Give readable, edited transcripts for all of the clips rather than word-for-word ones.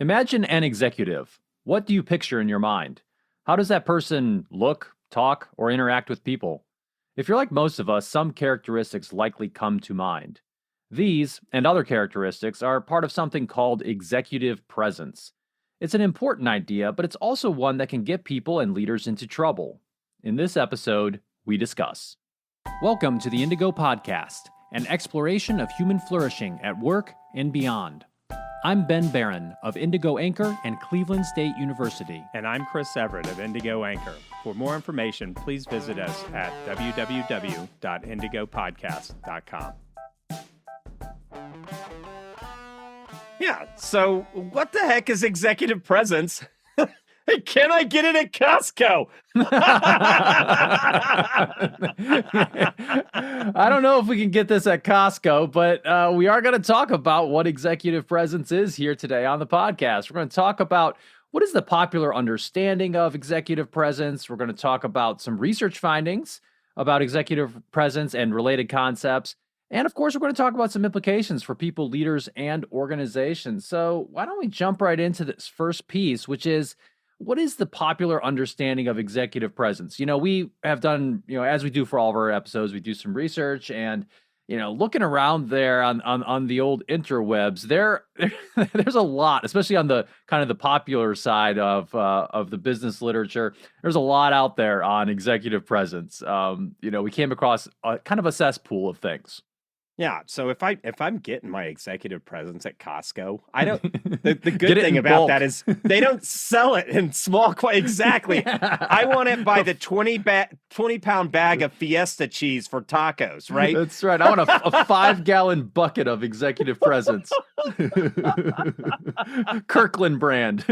Imagine an executive. What do you picture in your mind? How does that person look, talk, or interact with people? If you're like most of us, some characteristics likely come to mind. These and other characteristics are part of something called executive presence. It's an important idea, but it's also one that can get people and leaders into trouble. In this episode, we discuss. Welcome to the Indigo Podcast, an exploration of human flourishing at work and beyond. I'm Ben Barron of Indigo Anchor and Cleveland State University. And I'm Chris Everett of Indigo Anchor. For more information, please visit us at www.indigopodcast.com. Yeah, so what the heck is executive presence? Hey, can I get it at Costco? I don't know if we can get this at Costco, but we are going to talk about what executive presence is here today on the podcast. We're going to talk about what is the popular understanding of executive presence. We're going to talk about some research findings about executive presence and related concepts. And of course, we're going to talk about some implications for people, leaders, and organizations. So why don't we jump right into this first piece, which is, what is the popular understanding of executive presence? We have done, as we do for all of our episodes, we do some research and, looking around there on the old interwebs, there's a lot, especially on the kind of the popular side of the business literature. There's a lot out there on executive presence. We came across kind of a cesspool of things. Yeah, so if I'm getting my executive presence at Costco, I don't. The good thing about that is they don't sell it in small exactly. I want it by the 20-pound bag of Fiesta cheese for tacos, right? That's right. I want a 5-gallon bucket of executive presence. Kirkland brand.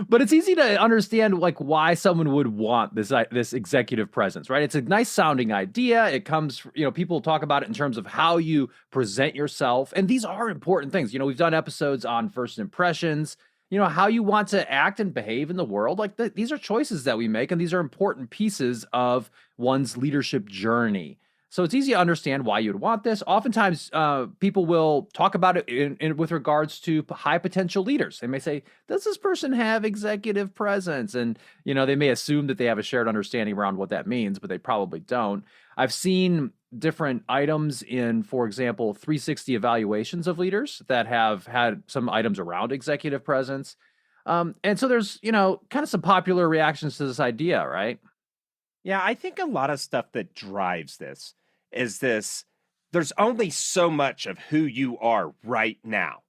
But it's easy to understand why someone would want this executive presence, right? It's a nice sounding idea. It comes, people talk about it in terms of how you present yourself. And these are important things. We've done episodes on first impressions, how you want to act and behave in the world. These are choices that we make, and these are important pieces of one's leadership journey. So it's easy to understand why you'd want this. Oftentimes, people will talk about it with regards to high potential leaders. They may say, does this person have executive presence? And, they may assume that they have a shared understanding around what that means, but they probably don't. I've seen different items in, for example, 360 evaluations of leaders that have had some items around executive presence. And so there's, kind of some popular reactions to this idea, right? Yeah, I think a lot of stuff that drives this is there's only so much of who you are right now.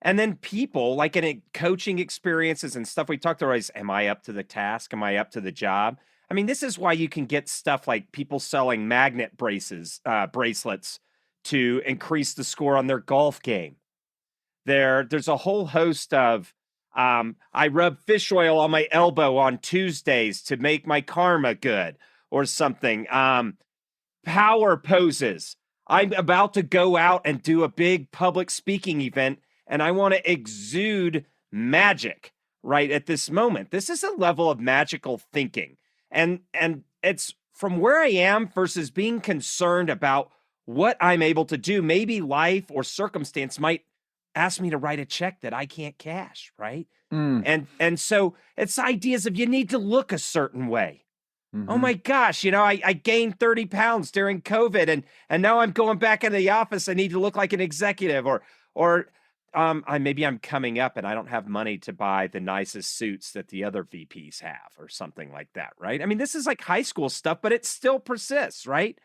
And then people, like in coaching experiences and stuff we talked about, is, am I up to the task? Am I up to the job? I mean, this is why you can get stuff like people selling magnet bracelets to increase the score on their golf game. There's a whole host of, I rub fish oil on my elbow on Tuesdays to make my karma good or something. Power poses. I'm about to go out and do a big public speaking event, and I want to exude magic right at this moment. This is a level of magical thinking. And it's from where I am versus being concerned about what I'm able to do. Maybe life or circumstance might ask me to write a check that I can't cash, right? And so it's ideas of you need to look a certain way. Mm-hmm. Oh my gosh, I gained 30 pounds during COVID and now I'm going back into the office. I need to look like an executive or maybe I'm coming up and I don't have money to buy the nicest suits that the other VPs have or something like that, right? I mean, this is like high school stuff, but it still persists, right?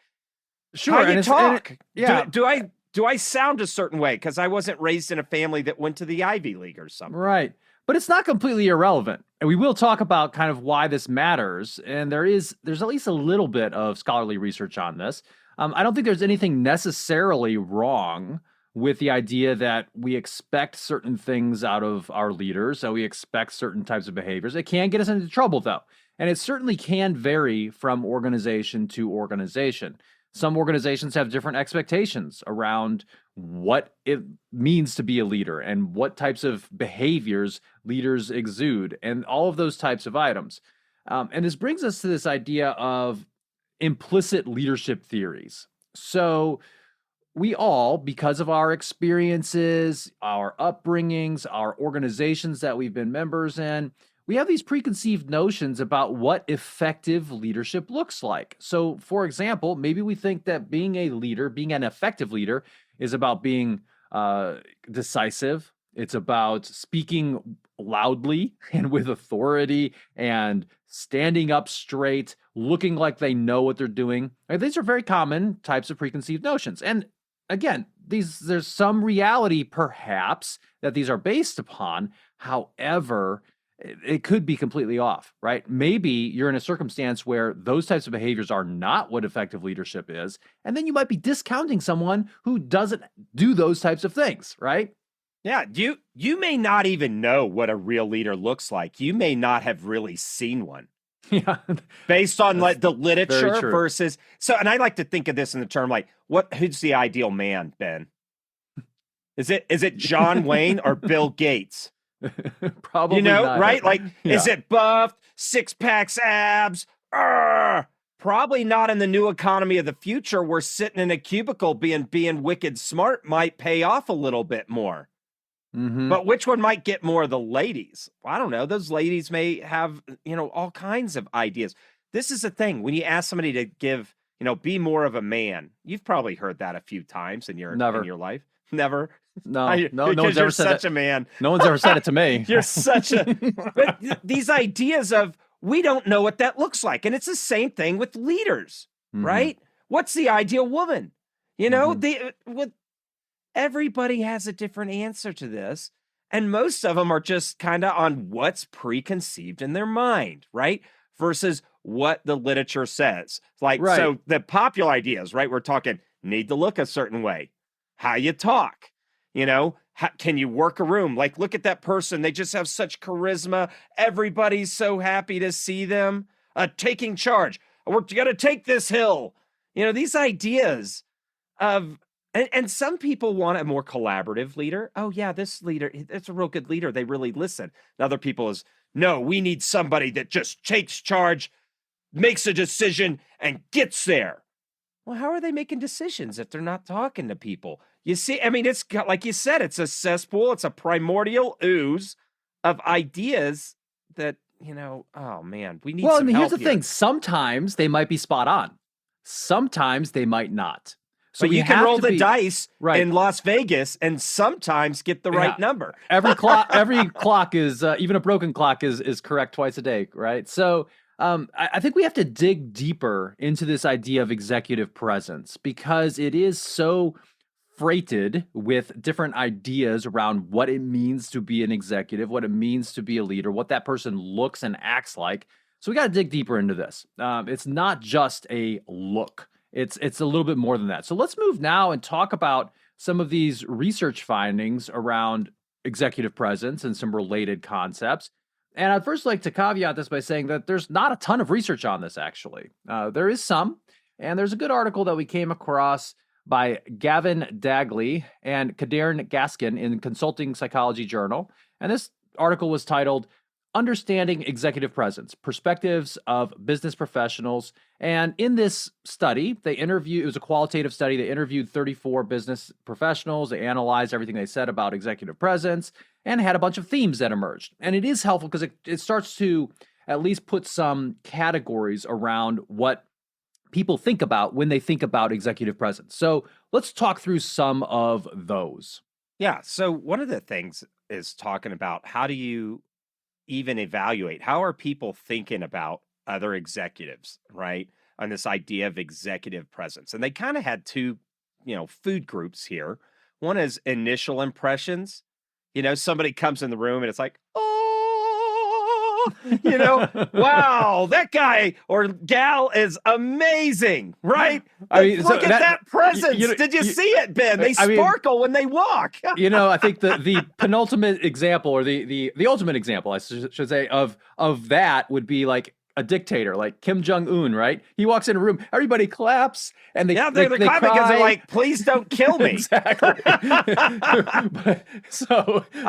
Sure. How you talk. Do I sound a certain way because I wasn't raised in a family that went to the Ivy League or something? Right. But it's not completely irrelevant. And we will talk about kind of why this matters. And there's at least a little bit of scholarly research on this. I don't think there's anything necessarily wrong with the idea that we expect certain things out of our leaders, so we expect certain types of behaviors. It can get us into trouble, though. And it certainly can vary from organization to organization. Some organizations have different expectations around what it means to be a leader and what types of behaviors leaders exude and all of those types of items. And this brings us to this idea of implicit leadership theories. So we all, because of our experiences, our upbringings, our organizations that we've been members in, we have these preconceived notions about what effective leadership looks like. So, for example, maybe we think that being a leader, being an effective leader, is about being decisive. It's about speaking loudly and with authority and standing up straight, looking like they know what they're doing. Right? These are very common types of preconceived notions. And again, there's some reality perhaps that these are based upon. However, it could be completely off, right? Maybe you're in a circumstance where those types of behaviors are not what effective leadership is, and then you might be discounting someone who doesn't do those types of things, right? Yeah, you may not even know what a real leader looks like. You may not have really seen one. Yeah. Based on like the Very literature true. versus and I like to think of this in the term like who's the ideal man, Ben? Is it John Wayne or Bill Gates? Probably You know, not. right? Like, Yeah. is it buffed, six packs, abs? Probably not in the new economy of the future where sitting in a cubicle being wicked smart might pay off a little bit more. Mhm. But which one might get more of the ladies? I don't know. Those ladies may have, all kinds of ideas. This is the thing. When you ask somebody to give, be more of a man, you've probably heard that a few times in your life. Never. No, I- no because one's you're ever said such that. a man. No one's ever said it to me. You're such a. But these ideas of we don't know what that looks like, and it's the same thing with leaders, Mhm. right? What's the ideal woman? You know, Mhm. everybody has a different answer to this, and most of them are just kind of on what's preconceived in their mind, right? Versus what the literature says. Like, Right. so the popular ideas, right? We're talking need to look a certain way, how you talk, can you work a room? Like, look at that person. They just have such charisma. Everybody's so happy to see them. Taking charge. We're going to take this hill. These ideas of, and some people want a more collaborative leader. Oh, yeah, this leader, it's a real good leader. They really listen. And other people is, no, we need somebody that just takes charge, makes a decision, and gets there. Well, how are they making decisions if they're not talking to people? You see, I mean, it's like you said, it's a cesspool. It's a primordial ooze of ideas that, oh man, we need Well, some and here's help the here. thing. Sometimes they might be spot on. Sometimes they might not. So But we you can have roll to the be- dice Right. in Las Vegas and sometimes get the right number. Every clock is even a broken clock is correct twice a day, right? So I think we have to dig deeper into this idea of executive presence because it is so freighted with different ideas around what it means to be an executive, what it means to be a leader, what that person looks and acts like. So we got to dig deeper into this. It's not just a look. It's a little bit more than that. So let's move now and talk about some of these research findings around executive presence and some related concepts. And I'd first like to caveat this by saying that there's not a ton of research on this, actually. There is some, and there's a good article that we came across by Gavin Dagley and Kadarn Gaskin in Consulting Psychology Journal. And this article was titled Understanding Executive Presence, Perspectives of Business Professionals. And in this study, it was a qualitative study. They interviewed 34 business professionals. They analyzed everything they said about executive presence and had a bunch of themes that emerged. And it is helpful because it starts to at least put some categories around what people think about when they think about executive presence. So let's talk through some of those. Yeah. So one of the things is talking about how do you even evaluate? How are people thinking about other executives, right? On this idea of executive presence. And they kind of had two, food groups here. One is initial impressions. Somebody comes in the room and it's like, oh, wow, that guy or gal is amazing, right? Look at that presence. Did you see it, Ben? They sparkle when they walk. I think the penultimate example or the ultimate example, I should say, of that would be like a dictator, like Kim Jong-un, right? He walks in a room, everybody claps, and they're clapping because they're like, please don't kill me. Exactly. I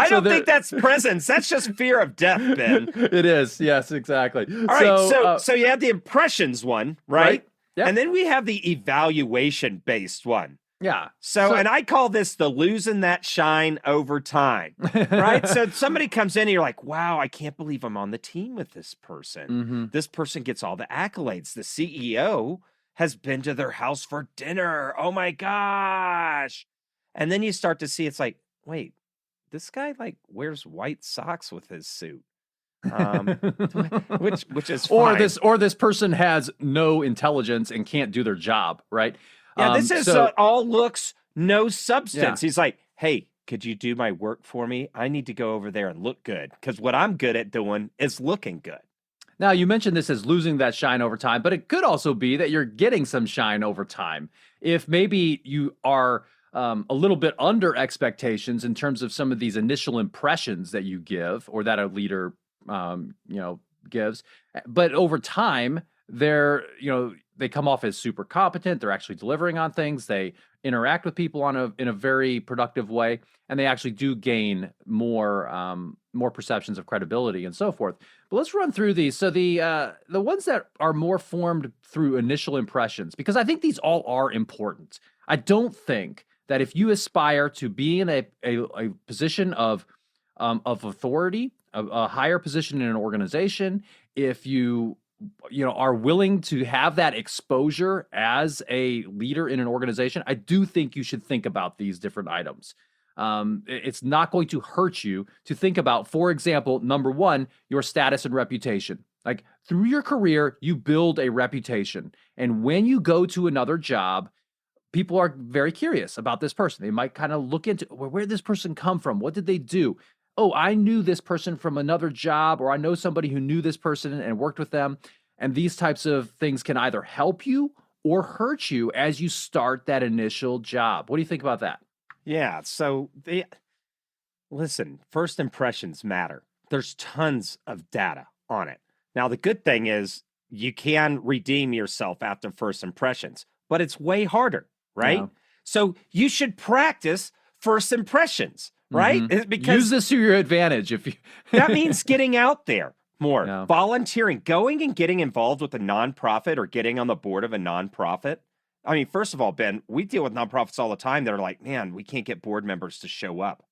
don't think that's presence. That's just fear of death, Ben. It is. Yes, exactly. All right. So you have the impressions one, right? Yep. And then we have the evaluation based one. Yeah. So, and I call this the losing that shine over time, right? So somebody comes in and you're like, wow, I can't believe I'm on the team with this person. Mm-hmm. This person gets all the accolades. The CEO has been to their house for dinner. Oh my gosh. And then you start to see it's like, wait, this guy like wears white socks with his suit. Which is fine. Or this person has no intelligence and can't do their job, right? Yeah, this is all looks, no substance. Yeah. He's like, hey, could you do my work for me? I need to go over there and look good because what I'm good at doing is looking good. Now, you mentioned this as losing that shine over time, but it could also be that you're getting some shine over time. If maybe you are a little bit under expectations in terms of some of these initial impressions that you give or that a leader, gives, but over time, they come off as super competent. They're actually delivering on things. They interact with people in a very productive way, and they actually do gain more perceptions of credibility and so forth. But let's run through these. So the ones that are more formed through initial impressions, because I think these all are important. I don't think that if you aspire to be in a position of authority, a higher position in an organization, if you are willing to have that exposure as a leader in an organization, I do think you should think about these different items. It's not going to hurt you to think about, for example, number one, your status and reputation. Like through your career, you build a reputation. And when you go to another job, people are very curious about this person. They might kind of look into where did this person come from? What did they do? Oh, I knew this person from another job, or I know somebody who knew this person and worked with them. And these types of things can either help you or hurt you as you start that initial job. What do you think about that? Yeah. So listen, first impressions matter. There's tons of data on it. Now, the good thing is you can redeem yourself after first impressions, but it's way harder, right? Yeah. So you should practice first impressions, right? Mm-hmm. Because use this to your advantage. If you that means getting out there more, volunteering, going and getting involved with a nonprofit or getting on the board of a nonprofit. I mean, first of all, Ben, we deal with nonprofits all the time that are like, man, we can't get board members to show up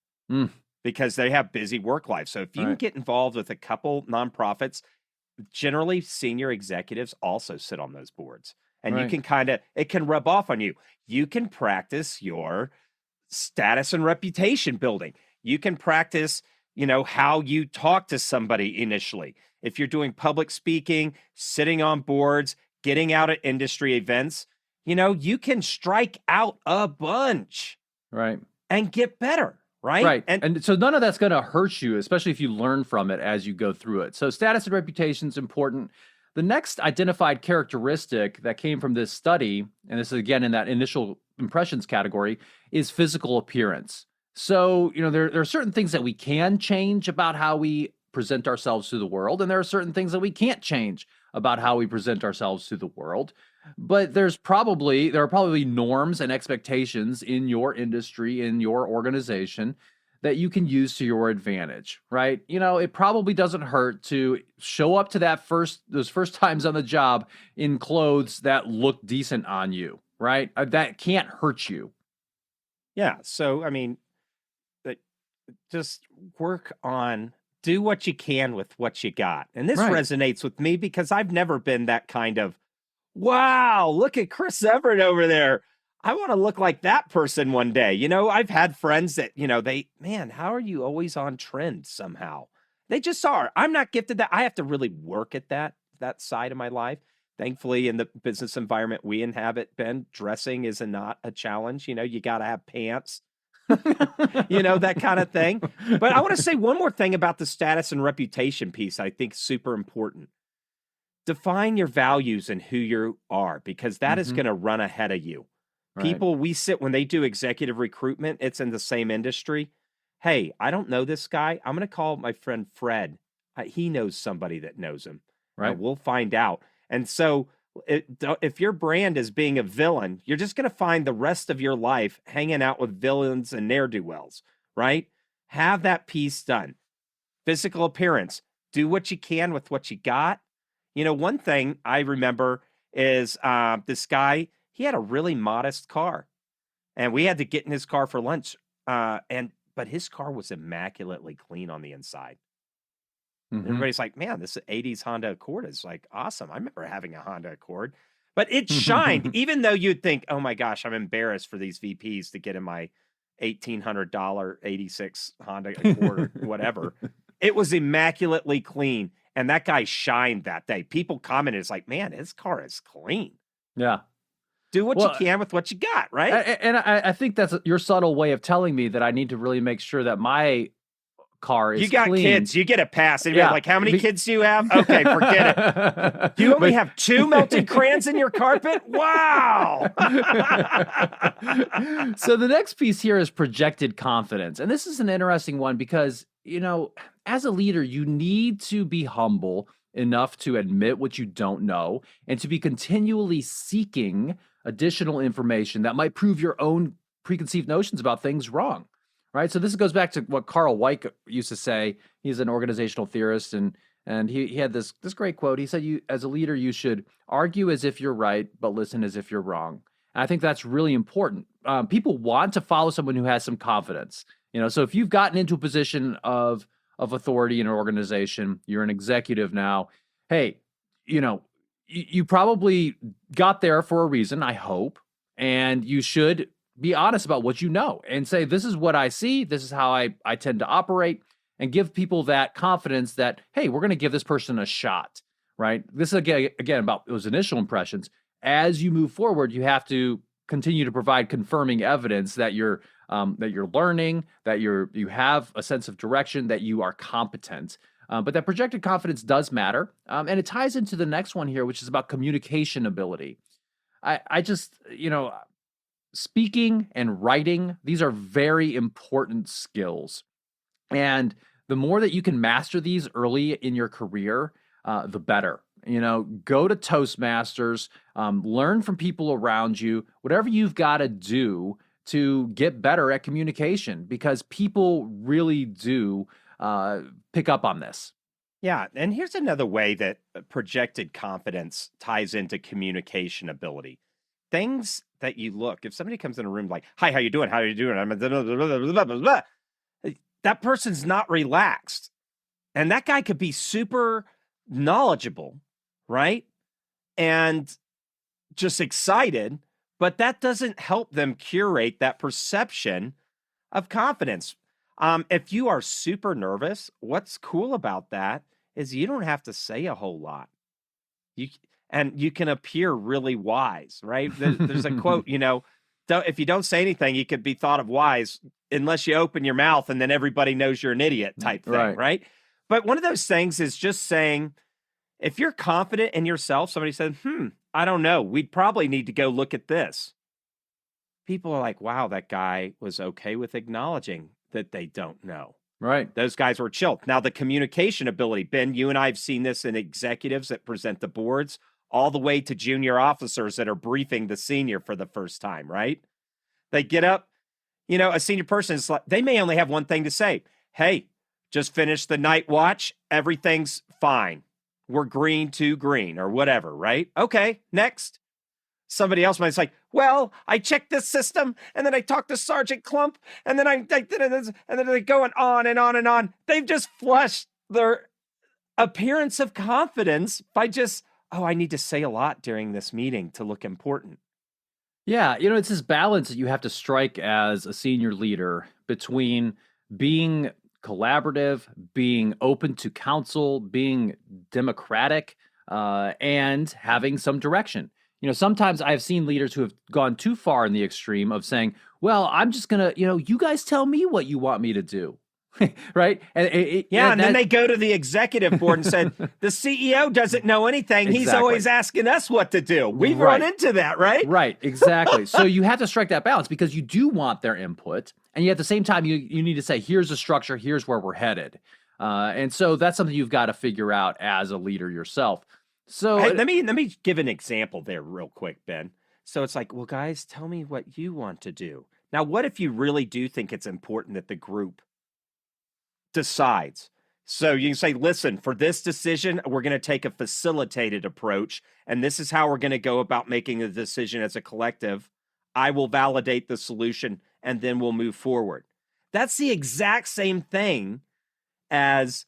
because they have busy work lives. So if you can get involved with a couple nonprofits, generally senior executives also sit on those boards. And you can it can rub off on you. You can practice your status and reputation building. You can practice, how you talk to somebody initially. If you're doing public speaking, sitting on boards, getting out at industry events, you can strike out a bunch. Right. And get better. Right. Right. And so none of that's going to hurt you, especially if you learn from it as you go through it. So status and reputation is important. The next identified characteristic that came from this study, and this is again in that initial impressions category, is physical appearance. So, there are certain things that we can change about how we present ourselves to the world, and there are certain things that we can't change about how we present ourselves to the world. But there are probably norms and expectations in your industry, in your organization, that you can use to your advantage, right? It probably doesn't hurt to show up to those first times on the job in clothes that look decent on you, right? That can't hurt you. Yeah. So, I mean, just do what you can with what you got. And this resonates with me because I've never been that kind of, wow, look at Chris Everett over there. I want to look like that person one day. I've had friends that, how are you always on trend somehow? They just are. I'm not gifted that. I have to really work at that side of my life. Thankfully, in the business environment we inhabit, Ben, dressing is not a challenge. You got to have pants, that kind of thing. But I want to say one more thing about the status and reputation piece. I think super important. Define your values and who you are, because that is going to run ahead of you. People when they do executive recruitment, it's in the same industry. Hey, I don't know this guy. I'm going to call my friend Fred. He knows somebody that knows him. Right. We'll find out. And so if your brand is being a villain, you're just going to find the rest of your life hanging out with villains and ne'er-do-wells, right? Have that piece done. Physical appearance. Do what you can with what you got. One thing I remember is this guy, he had a really modest car. and we had to get in his car for lunch. But his car was immaculately clean on the inside. Everybody's like, man, this 80s Honda Accord is like awesome. I remember having a Honda Accord, but it shined, even though you'd think, oh my gosh, I'm embarrassed for these VPs to get in my $1,800 86 Honda Accord or whatever. It was immaculately clean. And that guy shined that day. People commented, it's like, man, his car is clean. Yeah. Do what you can with what you got, right? And I think that's your subtle way of telling me that I need to really make sure that my car is You got clean. kids, you get a pass. And you're like, how many kids do you have? Okay, forget it. Do you only have 2 melted crayons in your carpet? Wow. So the next piece here is projected confidence. And this is an interesting one because, as a leader, you need to be humble enough to admit what you don't know and to be continually seeking additional information that might prove your own preconceived notions about things wrong. Right. So this goes back to what Carl Weick used to say. He's an organizational theorist, and he had this great quote. He said, "You, as a leader, you should argue as if you're right, but listen as if you're wrong." And I think that's really important. People want to follow someone who has some confidence. So if you've gotten into a position of authority in an organization, you're an executive now. Hey, you probably got there for a reason, I hope, and you should be honest about what you know and say, this is what I see. This is how I tend to operate, and give people that confidence that, hey, we're going to give this person a shot, right? This is again about those initial impressions. As you move forward, you have to continue to provide confirming evidence that you're learning, that you have a sense of direction, that you are competent. But that projected confidence does matter. And it ties into the next one here, which is about communication ability. I just, speaking and writing, these are very important skills. And the more that you can master these early in your career, the better. Go to Toastmasters, learn from people around you, whatever you've got to do to get better at communication, because people really do pick up on this. Yeah. And here's another way that projected confidence ties into communication ability. Things that you look, if somebody comes in a room like, hi, how you doing? How are you doing? That person's not relaxed. And that guy could be super knowledgeable, right? And just excited, but that doesn't help them curate that perception of confidence. If you are super nervous, what's cool about that is you don't have to say a whole lot. You can appear really wise, right? There's a quote, if you don't say anything, you could be thought of wise unless you open your mouth, and then everybody knows you're an idiot type thing, right? But one of those things is just saying, if you're confident in yourself, somebody said, I don't know, we'd probably need to go look at this. People are like, wow, that guy was okay with acknowledging that they don't know. Right. Those guys were chill. Now, the communication ability, Ben, you and I have seen this in executives that present the boards, all the way to junior officers that are briefing the senior for the first time, right? They get up, a senior person is like, they may only have one thing to say. Hey, just finished the night watch. Everything's fine. We're green to green or whatever, right? Okay, next. Somebody else might say, well, I checked this system, and then I talked to Sergeant Clump, and then I did this, and then they're going on and on and on. They've just flushed their appearance of confidence by just, I need to say a lot during this meeting to look important. Yeah, it's this balance that you have to strike as a senior leader between being collaborative, being open to counsel, being democratic, and having some direction. Sometimes I've seen leaders who have gone too far in the extreme of saying, well, I'm just going to, you guys tell me what you want me to do. Right. And then they go to the executive board and said, the CEO doesn't know anything. Exactly. He's always asking us what to do. We've run into that, right? Right. Exactly. So you have to strike that balance because you do want their input. And yet at the same time, you need to say, here's the structure. Here's where we're headed. And so that's something you've got to figure out as a leader yourself. So hey, let me give an example there real quick, Ben. So it's like, well, guys, tell me what you want to do. Now, what if you really do think it's important that the group decides? So you can say, listen, for this decision, we're going to take a facilitated approach, and this is how we're going to go about making a decision as a collective. I will validate the solution and then we'll move forward. That's the exact same thing as,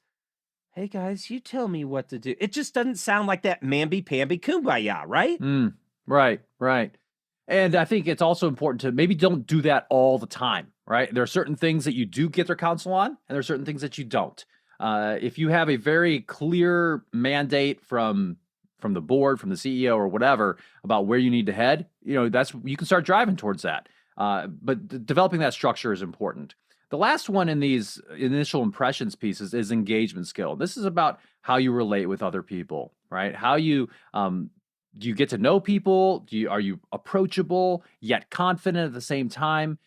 hey guys, you tell me what to do. It just doesn't sound like that mamby-pamby kumbaya, right? Right, right. And I think it's also important to maybe don't do that all the time, right? There are certain things that you do get their counsel on, and there are certain things that you don't. If you have a very clear mandate from the board, from the CEO or whatever about where you need to head, that's you can start driving towards that. But developing that structure is important. The last one in these initial impressions pieces is engagement skill. This is about how you relate with other people, right? How you do you get to know people? Are you approachable yet confident at the same time?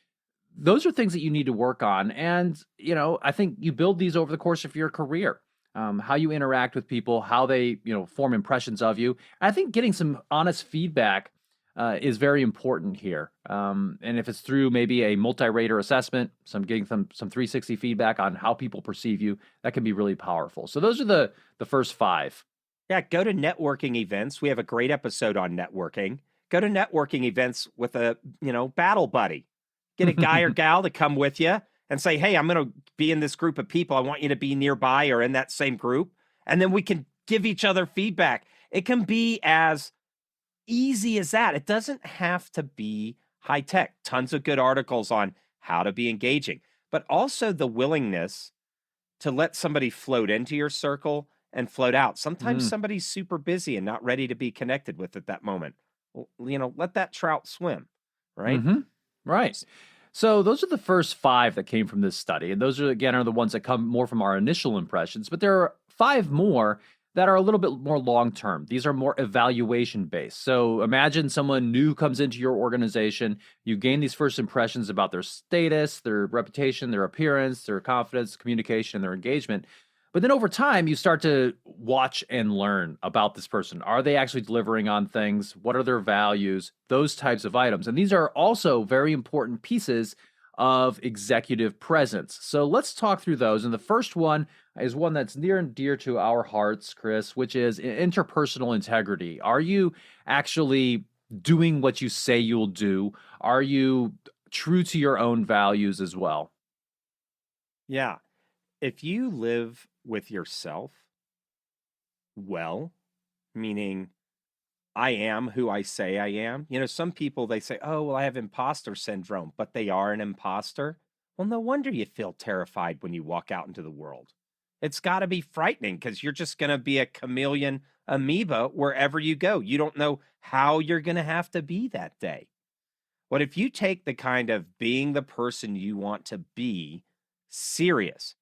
Those are things that you need to work on. And, I think you build these over the course of your career. How you interact with people, how they, form impressions of you. I think getting some honest feedback is very important here. And if it's through maybe a multi-rater assessment, getting some 360 feedback on how people perceive you, that can be really powerful. So those are the first 5. Yeah, go to networking events. We have a great episode on networking. Go to networking events with a, battle buddy. Get a guy or gal to come with you and say, hey, I'm going to be in this group of people. I want you to be nearby or in that same group. And then we can give each other feedback. It can be as easy as that. It doesn't have to be high tech. Tons of good articles on how to be engaging, but also the willingness to let somebody float into your circle and float out. Sometimes somebody's super busy and not ready to be connected with at that moment. Well, let that trout swim, right? Right. So those are the first 5 that came from this study. And those are the ones that come more from our initial impressions. But there are 5 more that are a little bit more long-term. These are more evaluation-based. So imagine someone new comes into your organization. You gain these first impressions about their status, their reputation, their appearance, their confidence, communication, their engagement. But then over time, you start to watch and learn about this person. Are they actually delivering on things? What are their values? Those types of items. And these are also very important pieces of executive presence. So let's talk through those. And the first one is one that's near and dear to our hearts, Chris, which is interpersonal integrity. Are you actually doing what you say you'll do? Are you true to your own values as well? Yeah. If you live with yourself well, meaning I am who I say I am. Some people, they say, oh, well, I have imposter syndrome, but they are an imposter. Well, no wonder you feel terrified when you walk out into the world. It's got to be frightening because you're just going to be a chameleon amoeba wherever you go. You don't know how you're going to have to be that day. But if you take the kind of being the person you want to be serious,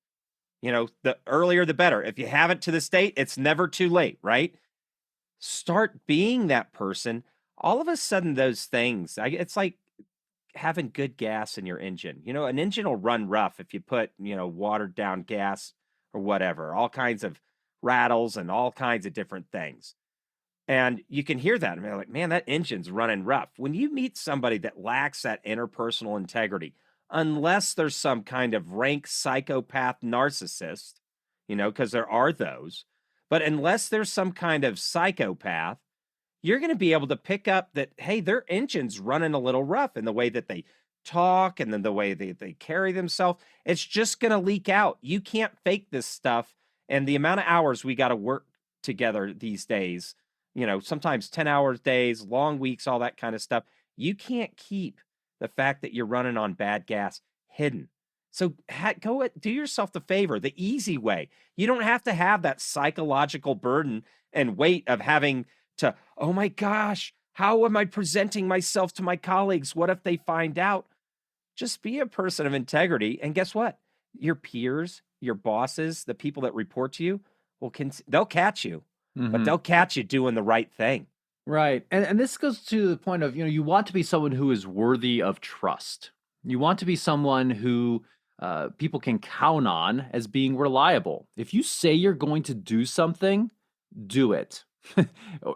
the earlier the better. If you haven't to this date, it's never too late, right? Start being that person. All of a sudden, those things, it's like having good gas in your engine. An engine will run rough if you put, watered down gas or whatever, all kinds of rattles and all kinds of different things. And you can hear that. And they're like, man, that engine's running rough. When you meet somebody that lacks that interpersonal integrity, unless there's some kind of rank psychopath narcissist, because there are those, but unless there's some kind of psychopath, you're going to be able to pick up that, hey, their engine's running a little rough in the way that they talk and then the way they carry themselves. It's just going to leak out. You can't fake this stuff. And the amount of hours we got to work together these days, sometimes 10-hour days, long weeks, all that kind of stuff. You can't keep the fact that you're running on bad gas hidden. So do yourself the favor, the easy way. You don't have to have that psychological burden and weight of having to, oh my gosh, how am I presenting myself to my colleagues? What if they find out? Just be a person of integrity. And guess what? Your peers, your bosses, the people that report to you, they'll catch you, but they'll catch you doing the right thing. Right. And this goes to the point of, you want to be someone who is worthy of trust. You want to be someone who people can count on as being reliable. If you say you're going to do something, do it.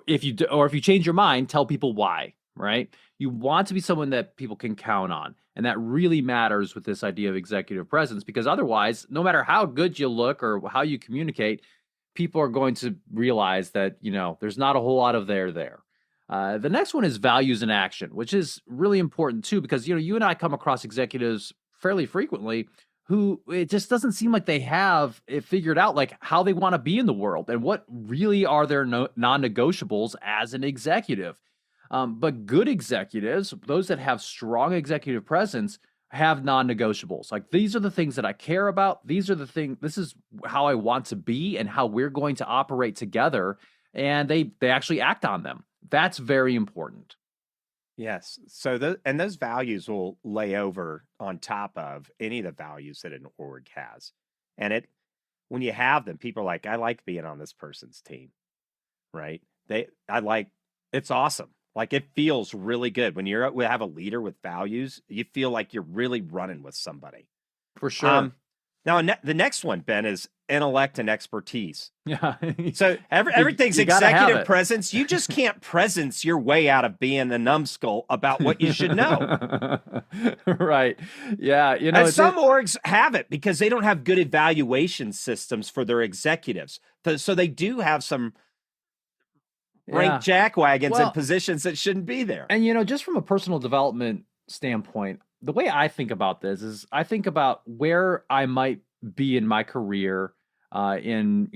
If you change your mind, tell people why, right? You want to be someone that people can count on. And that really matters with this idea of executive presence, because otherwise, no matter how good you look or how you communicate, people are going to realize that, there's not a whole lot of there. The next one is values in action, which is really important too, because you and I come across executives fairly frequently who it just doesn't seem like they have it figured out, like how they want to be in the world and what really are their non-negotiables as an executive. But good executives, those that have strong executive presence, have non-negotiables. Like these are the things that I care about. These are the things. This is how I want to be and how we're going to operate together. And they actually act on them. That's very important. Yes. So those values will lay over on top of any of the values that an org has. And when you have them, people are like, I like being on this person's team, right? It's awesome. Like it feels really good when we have a leader with values. You feel like you're really running with somebody. For sure. Now, the next one, Ben, is intellect and expertise. Yeah. So everything's executive presence. You just can't presence your way out of being a numbskull about what you should know. Right. Yeah. And some orgs have it because they don't have good evaluation systems for their executives. So they do have some rank jackwagons in positions that shouldn't be there. And, just from a personal development standpoint, the way I think about this is I think about where I might be in my career in,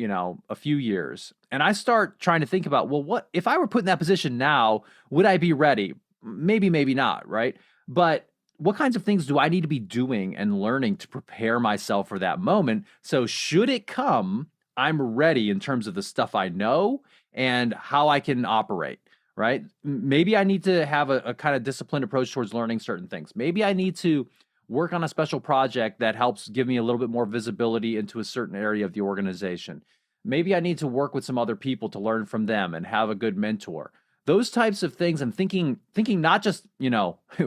a few years. And I start trying to think about, well, what if I were put in that position now, would I be ready? Maybe, maybe not, right? But what kinds of things do I need to be doing and learning to prepare myself for that moment? So should it come, I'm ready in terms of the stuff I know and how I can operate. Right? Maybe I need to have a kind of disciplined approach towards learning certain things. Maybe I need to work on a special project that helps give me a little bit more visibility into a certain area of the organization. Maybe I need to work with some other people to learn from them and have a good mentor. Those types of things, and thinking not just,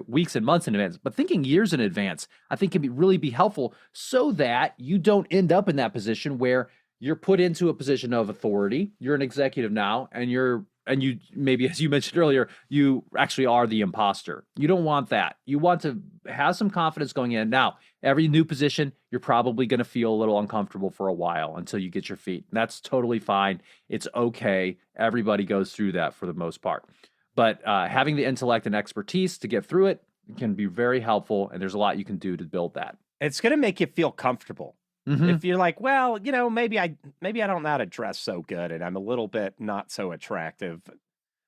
weeks and months in advance, but thinking years in advance, I think can really be helpful so that you don't end up in that position where you're put into a position of authority. You're an executive now, and you maybe, as you mentioned earlier, you actually are the imposter. You don't want that. You want to have some confidence going in. Now, every new position, you're probably going to feel a little uncomfortable for a while until you get your feet. That's totally fine. It's okay. Everybody goes through that for the most part. But having the intellect and expertise to get through it can be very helpful, and there's a lot you can do to build that. It's going to make you feel comfortable. Mm-hmm. If you're like, well, maybe I don't know how to dress so good and I'm a little bit not so attractive,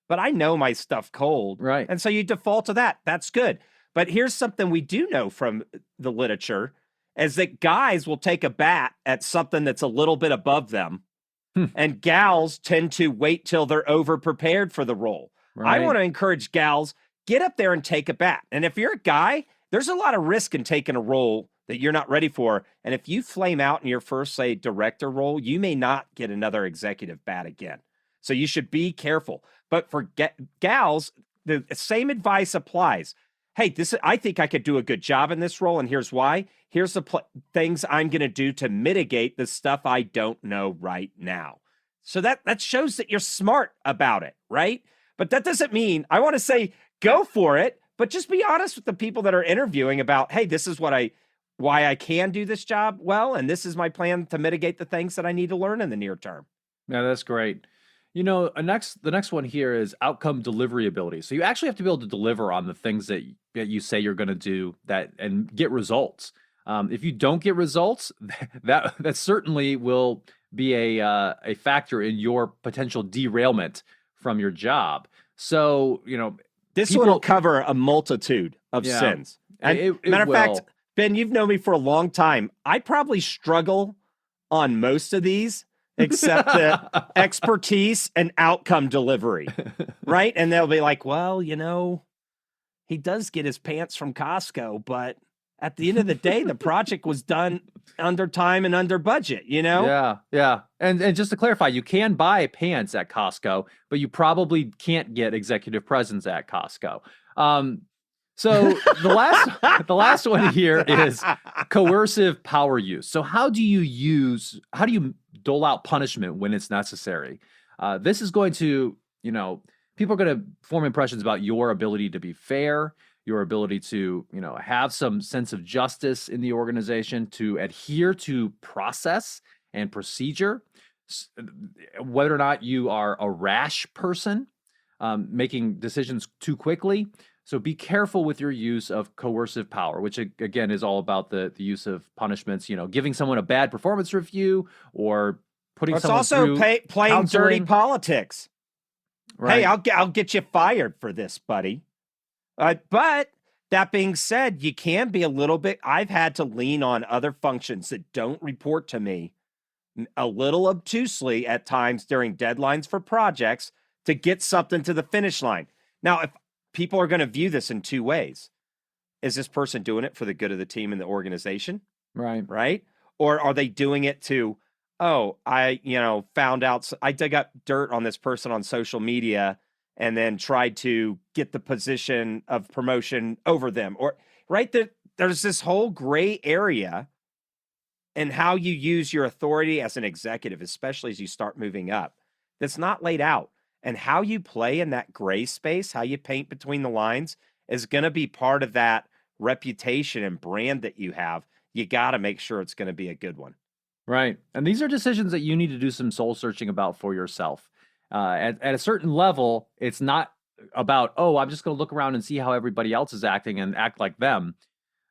but I know my stuff cold. Right. And so you default to that. That's good. But here's something we do know from the literature is that guys will take a bat at something that's a little bit above them. And gals tend to wait till they're over prepared for the role. Right. I want to encourage gals, get up there and take a bat. And if you're a guy, there's a lot of risk in taking a role that you're not ready for. And if you flame out in your first, say, director role, you may not get another executive bat again. So you should be careful. But for gals, the same advice applies. Hey, I think I could do a good job in this role, and here's why. Here's the things I'm going to do to mitigate the stuff I don't know right now. So that shows that you're smart about it, right? But that doesn't mean, I want to say, go for it, but just be honest with the people that are interviewing about, hey, this is why I can do this job well, and this is my plan to mitigate the things that I need to learn in the near term. Yeah, that's great. The next one here is outcome delivery ability. So you actually have to be able to deliver on the things that you say you're going to do and get results. If you don't get results, that certainly will be a factor in your potential derailment from your job. So, this one will cover a multitude of sins. And matter of fact, Ben, you've known me for a long time. I probably struggle on most of these, except the expertise and outcome delivery, right? And they'll be like, well, he does get his pants from Costco, but at the end of the day, the project was done under time and under budget, Yeah. And just to clarify, you can buy pants at Costco, but you probably can't get executive presence at Costco. So the last one here is coercive power use. So how do you dole out punishment when it's necessary? This is going to, people are going to form impressions about your ability to be fair, your ability to, have some sense of justice in the organization, to adhere to process and procedure, whether or not you are a rash person. making decisions too quickly. So be careful with your use of coercive power, which again is all about the use of punishments, giving someone a bad performance review or putting It's someone also through playing dirty counseling. politics. Right. Hey, I'll get you fired for this, buddy. But that being said, you can be a little bit. I've had to lean on other functions that don't report to me a little obtusely at times during deadlines for projects to get something to the finish line. Now, if people are going to view this in two ways, is this person doing it for the good of the team and the organization? Right. Right. Or are they doing it to, oh, I found out, I dug up dirt on this person on social media and then tried to get the position of promotion over them, or right there. There's this whole gray area in how you use your authority as an executive, especially as you start moving up, that's not laid out. And how you play in that gray space, how you paint between the lines, is going to be part of that reputation and brand that you have. You got to make sure it's going to be a good one. Right. And these are decisions that you need to do some soul searching about for yourself. At a certain level, it's not about, oh, I'm just going to look around and see how everybody else is acting and act like them,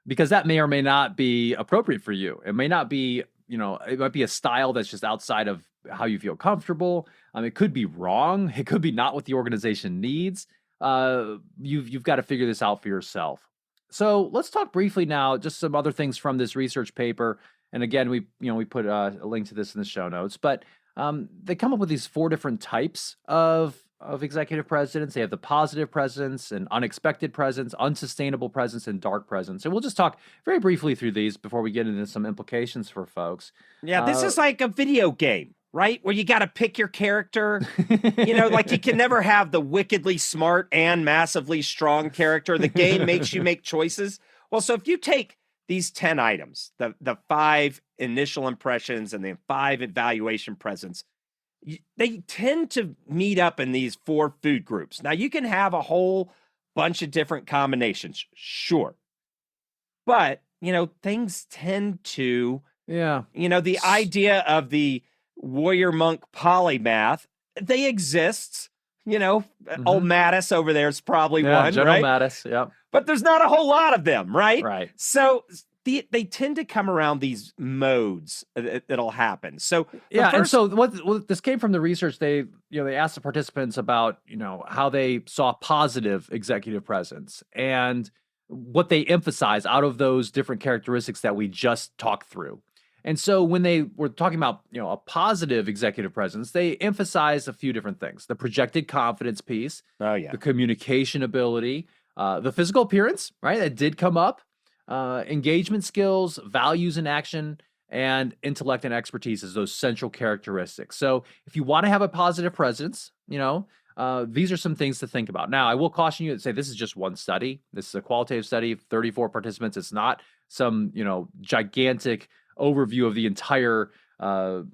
because that may or may not be appropriate for you. It may not be, it might be a style that's just outside of how you feel comfortable. It could be wrong. It could be not what the organization needs. You've got to figure this out for yourself. So let's talk briefly now, just some other things from this research paper. And again, we put a link to this in the show notes, but they come up with these 4 different types of executive presidents. They have the positive presence and unexpected presence, unsustainable presence, and dark presence. And we'll just talk very briefly through these before we get into some implications for folks. Yeah, this is like a video game, right? Where you got to pick your character. Like you can never have the wickedly smart and massively strong character. The game makes you make choices. Well, so if you take these 10 items, the 5 initial impressions and the 5 evaluation presents, they tend to meet up in these 4 food groups. Now, you can have a whole bunch of different combinations, sure. But, things tend to, the idea of the warrior monk polymath, they exist. Old Mattis over there is probably one, General right? Mattis, yeah. But there's not a whole lot of them, right? Right. So they tend to come around these modes that'll happen. So and so what this came from the research. They asked the participants about how they saw positive executive presence and what they emphasize out of those different characteristics that we just talked through. And so when they were talking about, a positive executive presence, they emphasized a few different things: the projected confidence piece, the communication ability, the physical appearance, right? That did come up, engagement skills, values in action, and intellect and expertise as those central characteristics. So if you want to have a positive presence, these are some things to think about. Now, I will caution you and say this is just one study. This is a qualitative study, 34 participants. It's not some, gigantic overview of the entire, well,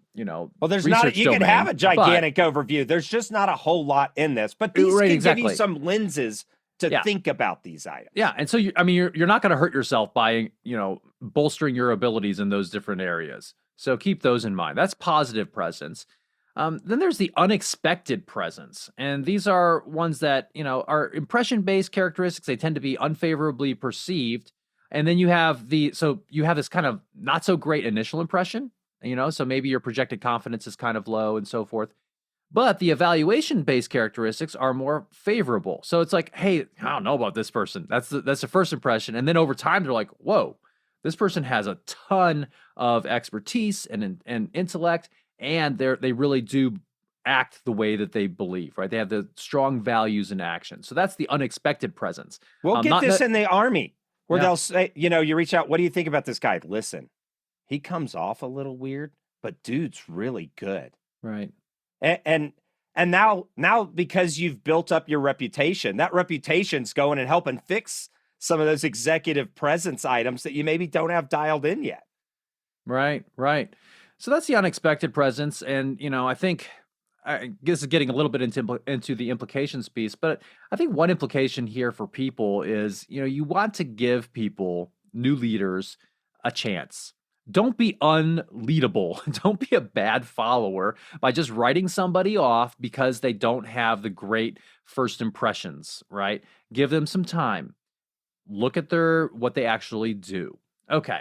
there's not, you can have a gigantic overview. There's just not a whole lot in this, but these can give you some lenses to think about these items. Yeah. And so, you're not going to hurt yourself by, bolstering your abilities in those different areas. So keep those in mind. That's positive presence. Then there's the unexpected presence. And these are ones that, are impression-based characteristics. They tend to be unfavorably perceived. And then you have this kind of not so great initial impression, so maybe your projected confidence is kind of low and so forth. But the evaluation-based characteristics are more favorable. So it's like, hey, I don't know about this person. That's the first impression. And then over time, they're like, whoa, this person has a ton of expertise and intellect, and they really do act the way that they believe, right? They have the strong values in action. So that's the unexpected presence. We'll get this in the Army. Where they'll say, you reach out, what do you think about this guy? Listen, he comes off a little weird, but dude's really good. Right. And now because you've built up your reputation, that reputation's going and helping fix some of those executive presence items that you maybe don't have dialed in yet. Right. So that's the unexpected presence. And, I think, I guess getting a little bit into the implications piece, but I think one implication here for people is, you want to give people, new leaders, a chance. don't be unleadable. Don't be a bad follower by just writing somebody off because they don't have the great first impressions, right? Give them some time. Look at what they actually do. Okay.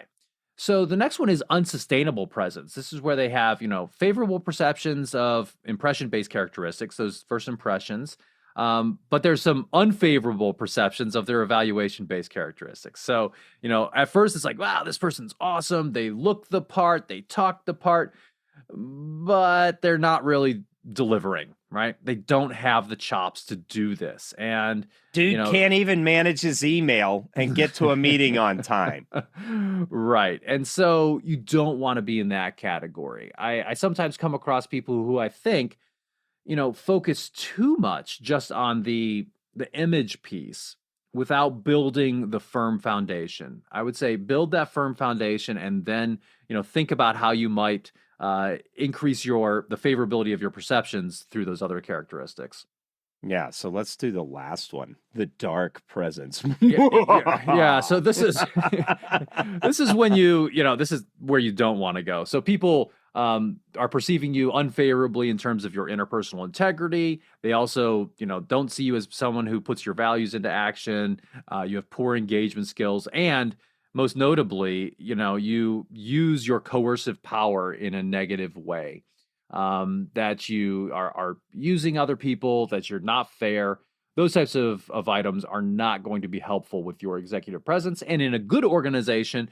So the next one is unsustainable presence. This is where they have, favorable perceptions of impression-based characteristics, those first impressions. But there's some unfavorable perceptions of their evaluation-based characteristics. So, at first it's like, wow, this person's awesome. They look the part, they talk the part, but they're not really delivering, right? They don't have the chops to do this. And Dude can't even manage his email and get to a meeting on time. Right. And so you don't want to be in that category. I sometimes come across people who I think, focus too much just on the image piece without building the firm foundation. I would say build that firm foundation and then, think about how you might increase the favorability of your perceptions through those other characteristics. Yeah, so let's do the last one, the dark presence. Yeah. So this is this is when this is where you don't want to go. So people are perceiving you unfavorably in terms of your interpersonal integrity. They also, don't see you as someone who puts your values into action. You have poor engagement skills, and most notably, you use your coercive power in a negative way. That you are using other people, that you're not fair. Those types of items are not going to be helpful with your executive presence. And in a good organization,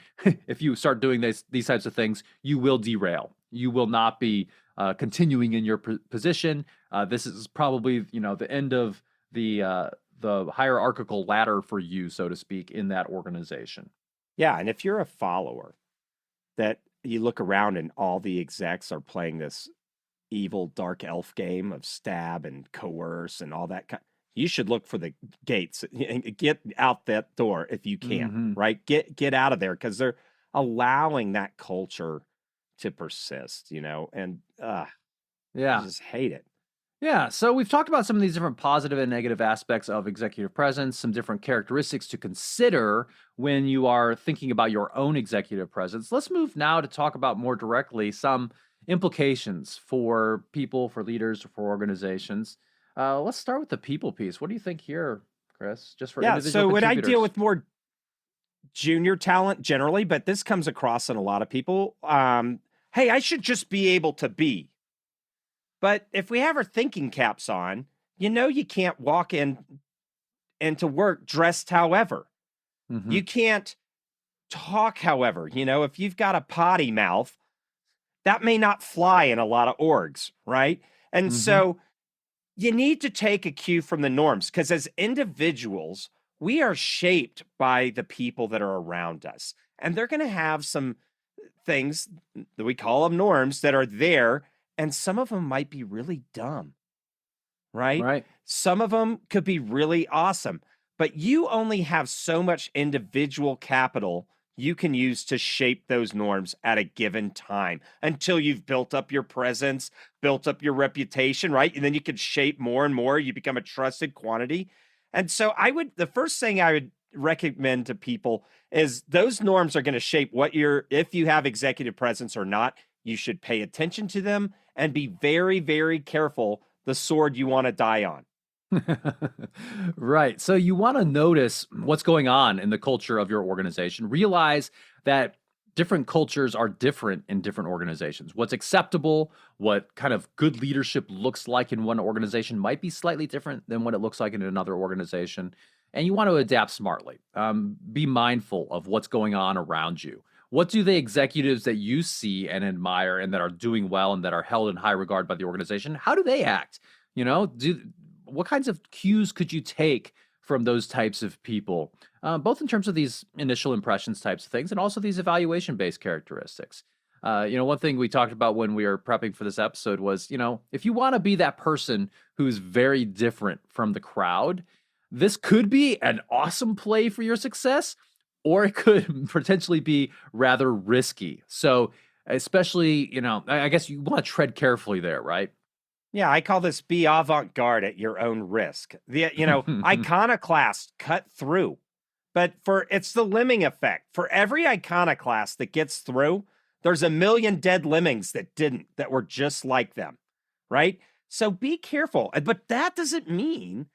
if you start doing these types of things, you will derail. You will not be continuing in your position. This is probably, the end of the hierarchical ladder for you, so to speak, in that organization. Yeah, and if you're a follower, that you look around and all the execs are playing this evil dark elf game of stab and coerce and all that you should look for the gates and get out that door if you can, right? Get out of there, because they're allowing that culture to persist, and I just hate it. Yeah, so we've talked about some of these different positive and negative aspects of executive presence, some different characteristics to consider when you are thinking about your own executive presence. Let's move now to talk about more directly some implications for people, for leaders, for organizations. Let's start with the people piece. What do you think here, Chris? Just for individual so when I contributors? deal with more junior talent generally, but this comes across in a lot of people, hey, I should just be able to be. But if we have our thinking caps on, you can't walk into work dressed however. You can't talk however. If you've got a potty mouth, that may not fly in a lot of orgs, right? And so you need to take a cue from the norms, because as individuals, we are shaped by the people that are around us. And they're going to have some things that we call them norms that are there. And some of them might be really dumb, right? Right. Some of them could be really awesome, but you only have so much individual capital you can use to shape those norms at a given time until you've built up your presence, built up your reputation, right? And then you can shape more and more. You become a trusted quantity. And so the first thing I would recommend to people is those norms are going to shape if you have executive presence or not. You should pay attention to them and be very, very careful the sword you want to die on. Right. So you want to notice what's going on in the culture of your organization. Realize that different cultures are different in different organizations. What's acceptable, what kind of good leadership looks like in one organization might be slightly different than what it looks like in another organization. And you want to adapt smartly. Be mindful of what's going on around you. What do the executives that you see and admire and that are doing well and that are held in high regard by the organization, how do they act? What kinds of cues could you take from those types of people, both in terms of these initial impressions types of things and also these evaluation-based characteristics? One thing we talked about when we were prepping for this episode was, if you want to be that person who's very different from the crowd, this could be an awesome play for your success, or it could potentially be rather risky. So especially, I guess you want to tread carefully there, right? Yeah, I call this be avant-garde at your own risk. The iconoclast cut through, but it's the lemming effect. For every iconoclast that gets through, There's a million dead lemmings that didn't, that were just like them, right? So be careful. But that doesn't mean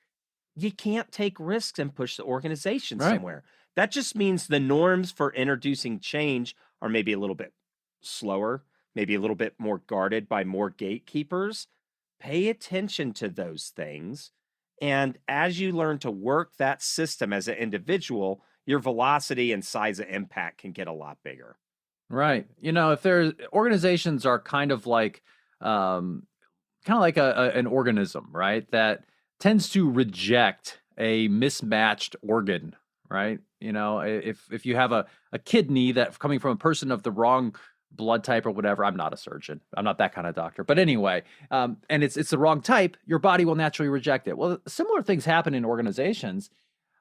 you can't take risks and push the organization Right. somewhere. That just means the norms for introducing change are maybe a little bit slower, maybe a little bit more guarded by more gatekeepers. Pay attention to those things. And as you learn to work that system as an individual, your velocity and size of impact can get a lot bigger. Right. If there's organizations are kind of like an organism, right? That tends to reject a mismatched organ, right? If you have a kidney that coming from a person of the wrong blood type or whatever, I'm not a surgeon. I'm not that kind of doctor. But anyway, and it's the wrong type, your body will naturally reject it. Well, similar things happen in organizations.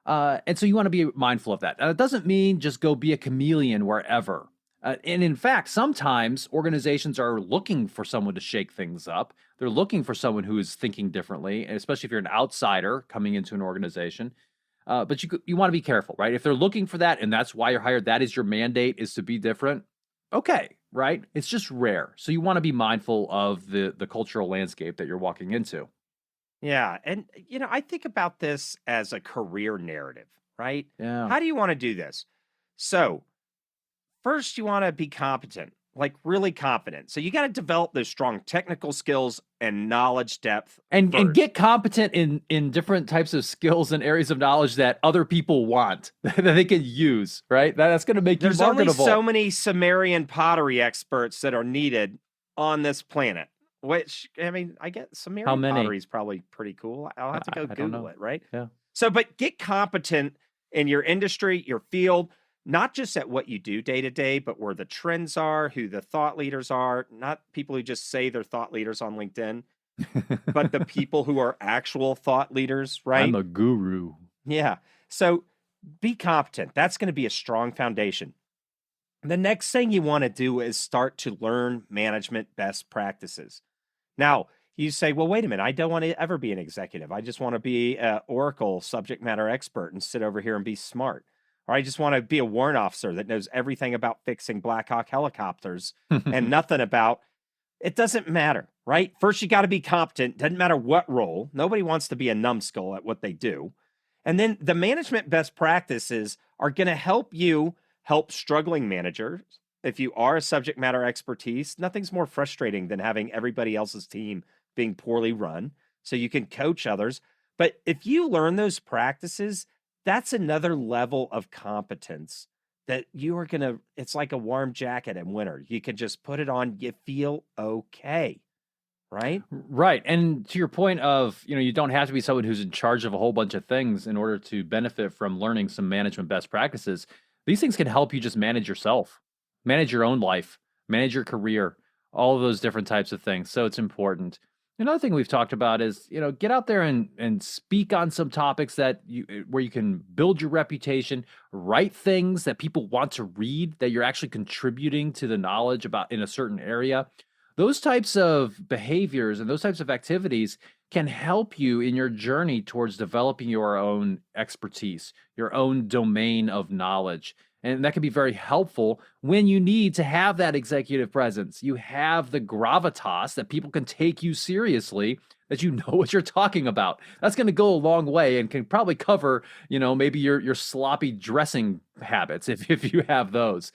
And so you want to be mindful of that. It doesn't mean just go be a chameleon wherever. And in fact, sometimes organizations are looking for someone to shake things up. They're looking for someone who is thinking differently, and especially if you're an outsider coming into an organization. But you want to be careful, right? If they're looking for that and that's why you're hired, that is your mandate, is to be different. Okay, right? It's just rare. So you want to be mindful of the cultural landscape that you're walking into. Yeah. And, I think about this as a career narrative, right? Yeah. How do you want to do this? So, first, you want to be competent, like really confident. So you got to develop those strong technical skills and knowledge depth. And first. get competent in different types of skills and areas of knowledge that other people want, that they can use, right? That's going to make you marketable. There's only so many Sumerian pottery experts that are needed on this planet, which, I get Sumerian pottery is probably pretty cool. I'll have to go Google it, right? Yeah. So, but get competent in your industry, your field, not just at what you do day to day, but where the trends are, who the thought leaders are, not people who just say they're thought leaders on LinkedIn, but the people who are actual thought leaders, right? I'm a guru. Yeah. So be competent. That's going to be a strong foundation. The next thing you want to do is start to learn management best practices. Now, you say, well, wait a minute, I don't want to ever be an executive. I just want to be an Oracle subject matter expert and sit over here and be smart. Or I just want to be a warrant officer that knows everything about fixing Black Hawk helicopters and nothing about, it doesn't matter, right? First, you got to be competent. Doesn't matter what role. Nobody wants to be a numbskull at what they do. And then the management best practices are going to help you help struggling managers. If you are a subject matter expertise, nothing's more frustrating than having everybody else's team being poorly run. So you can coach others. But if you learn those practices, that's another level of competence that you are going to, it's like a warm jacket in winter. You can just put it on, you feel okay, right? Right. And to your point of, you don't have to be someone who's in charge of a whole bunch of things in order to benefit from learning some management best practices. These things can help you just manage yourself, manage your own life, manage your career, all of those different types of things. So it's important. Another thing we've talked about is, get out there and speak on some topics where you can build your reputation, write things that people want to read, that you're actually contributing to the knowledge about in a certain area. Those types of behaviors and those types of activities can help you in your journey towards developing your own expertise, your own domain of knowledge. And that can be very helpful when you need to have that executive presence. You have the gravitas that people can take you seriously, that you know what you're talking about. That's going to go a long way and can probably cover, maybe your sloppy dressing habits if you have those.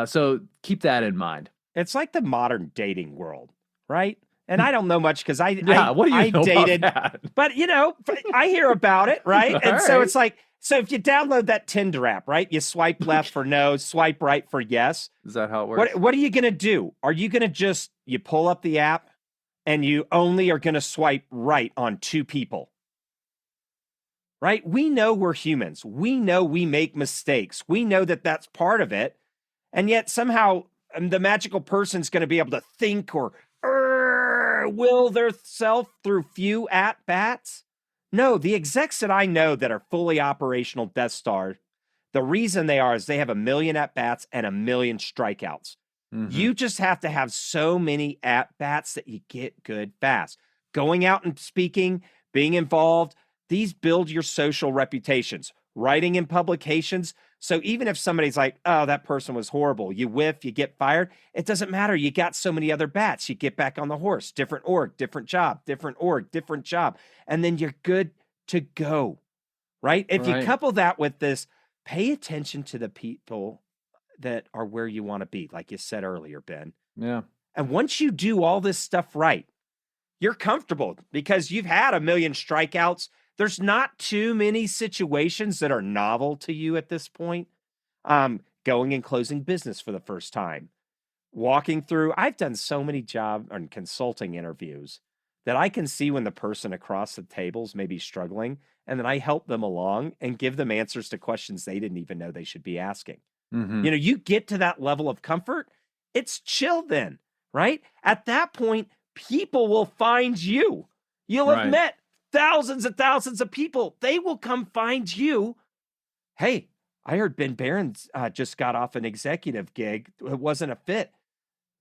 So keep that in mind. It's like the modern dating world, right? And I don't know much because I dated, about that? But I hear about it, right? And so it's like, so if you download that Tinder app, right? You swipe left for no, swipe right for yes. Is that how it works? What are you going to do? Are you going to you pull up the app and you only are going to swipe right on two people? Right? We know we're humans. We know we make mistakes. We know that that's part of it. And yet somehow the magical person's going to be able to think or will their self through few at-bats. No, the execs that I know that are fully operational Death Star, the reason they are is they have 1 million at-bats and 1 million strikeouts. Mm-hmm. You just have to have so many at-bats that you get good fast. Going out and speaking, being involved, these build your social reputations. Writing in publications, So even if somebody's like, oh, that person was horrible, you whiff, you get fired, it doesn't matter. You got so many other bats. You get back on the horse, different org, different job, different org, different job. And then you're good to go, right? If you couple that with this, pay attention to the people that are where you want to be, like you said earlier, Ben. Yeah. And once you do all this stuff right, you're comfortable because you've had a million strikeouts. There's not too many situations that are novel to you at this point. Going and closing business for the first time, walking through. I've done so many job and consulting interviews that I can see when the person across the tables may be struggling, and then I help them along and give them answers to questions they didn't even know they should be asking. Mm-hmm. You know, you get to that level of comfort, it's chill then, right? At that point, people will find you. You'll have met thousands and thousands of people. They will come find you. Hey, I heard Ben Barron's just got off an executive gig. It wasn't a fit.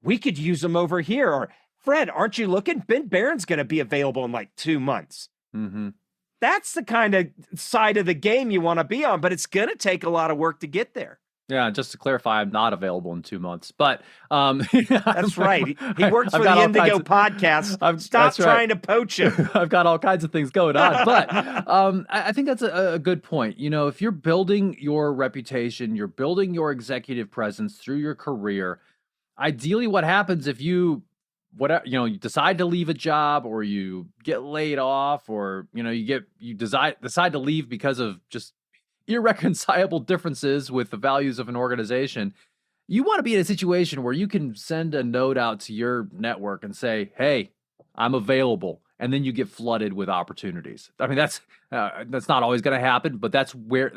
We could use him over here. Or, Fred, aren't you looking? Ben Barron's going to be available in like 2 months. Mm-hmm. That's the kind of side of the game you want to be on, but it's going to take a lot of work to get there. Yeah, just to clarify, I'm not available in 2 months, but that's right. He works for the Indigo Podcast. Stop trying to poach him. I've got all kinds of things going on, but I think that's a good point. You know, if you're building your reputation, you're building your executive presence through your career. Ideally, what happens if you decide to leave a job, or you get laid off, or you decide to leave because of just irreconcilable differences with the values of an organization, you want to be in a situation where you can send a note out to your network and say, hey, I'm available. And then you get flooded with opportunities. I mean, that's not always going to happen, but that's where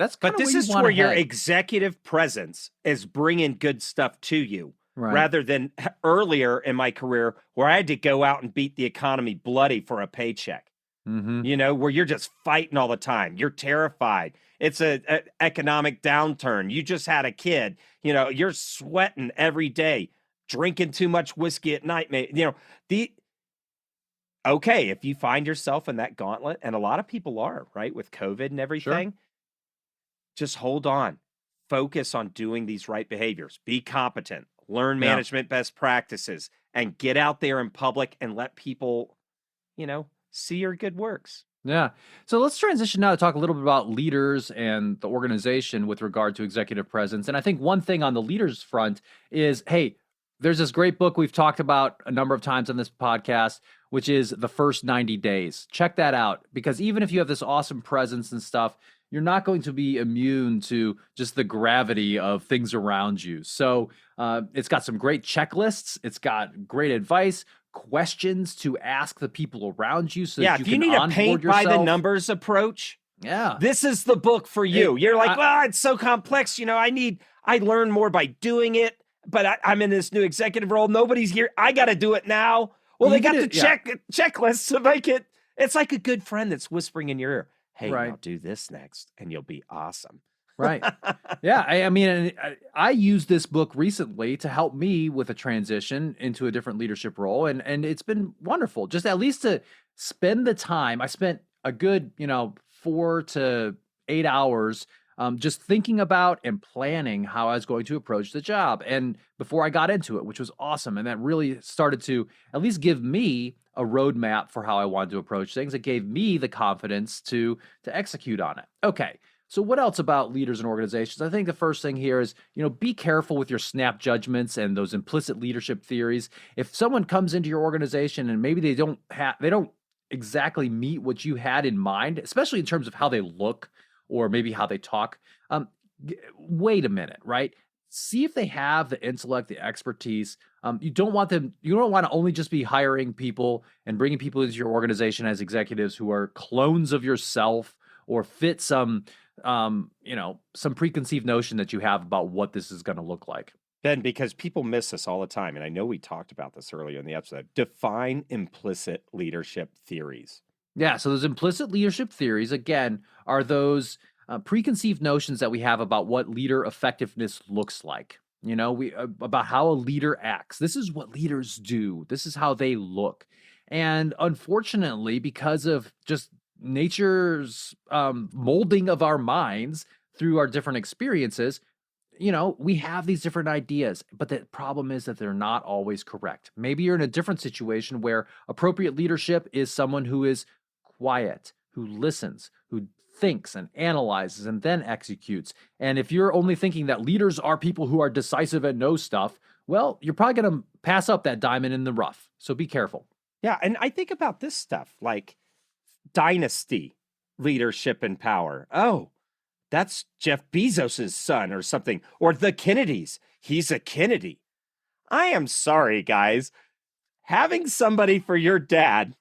your executive presence is bringing good stuff to you. Right. Rather than earlier in my career where I had to go out and beat the economy bloody for a paycheck. Mm-hmm. Where you're just fighting all the time. You're terrified. It's an economic downturn. You just had a kid. You're sweating every day, drinking too much whiskey at night. Okay, if you find yourself in that gauntlet, and a lot of people are, right, with COVID and everything, just hold on. Focus on doing these right behaviors. Be competent. Learn management best practices. And get out there in public and let people, see your good works. Yeah. So let's transition now to talk a little bit about leaders and the organization with regard to executive presence. And I think one thing on the leaders front is, hey, there's this great book we've talked about a number of times on this podcast, which is The First 90 Days. Check that out, because even if you have this awesome presence and stuff, you're not going to be immune to just the gravity of things around you. So it's got some great checklists. It's got great advice, questions to ask the people around you. So that if you need a paint by the numbers approach, this is the book for you. You're like, it's so complex. I learn more by doing it, but I'm in this new executive role. Nobody's here. I got to do it now. Well, they got the checklists to make it. It's like a good friend that's whispering in your ear. Hey, now do this next, and you'll be awesome. Right. Yeah. I used this book recently to help me with a transition into a different leadership role. And it's been wonderful. Just at least to spend the time. I spent a good, 4 to 8 hours just thinking about and planning how I was going to approach the job. And before I got into it, which was awesome. And that really started to at least give me a roadmap for how I wanted to approach things. It gave me the confidence to execute on it. Okay. So what else about leaders and organizations? I think the first thing here is, be careful with your snap judgments and those implicit leadership theories. If someone comes into your organization and maybe they don't exactly meet what you had in mind, especially in terms of how they look or maybe how they talk, wait a minute, right? See if they have the intellect, the expertise. You don't want to only just be hiring people and bringing people into your organization as executives who are clones of yourself or fit some preconceived notion that you have about what this is going to look like. Ben, because people miss this all the time, and I know we talked about this earlier in the episode, define implicit leadership theories. Yeah, so those implicit leadership theories, again, are those preconceived notions that we have about what leader effectiveness looks like. About how a leader acts. This is what leaders do. This is how they look. And unfortunately, because of just nature's molding of our minds, through our different experiences, we have these different ideas, but the problem is that they're not always correct. Maybe you're in a different situation where appropriate leadership is someone who is quiet, who listens, who thinks and analyzes and then executes. And if you're only thinking that leaders are people who are decisive and know stuff, well, you're probably going to pass up that diamond in the rough. So be careful. Yeah. And I think about this stuff like dynasty, leadership, and power. Oh, that's Jeff Bezos's son or something, or the Kennedys. He's a Kennedy. I am sorry, guys. Having somebody for your dad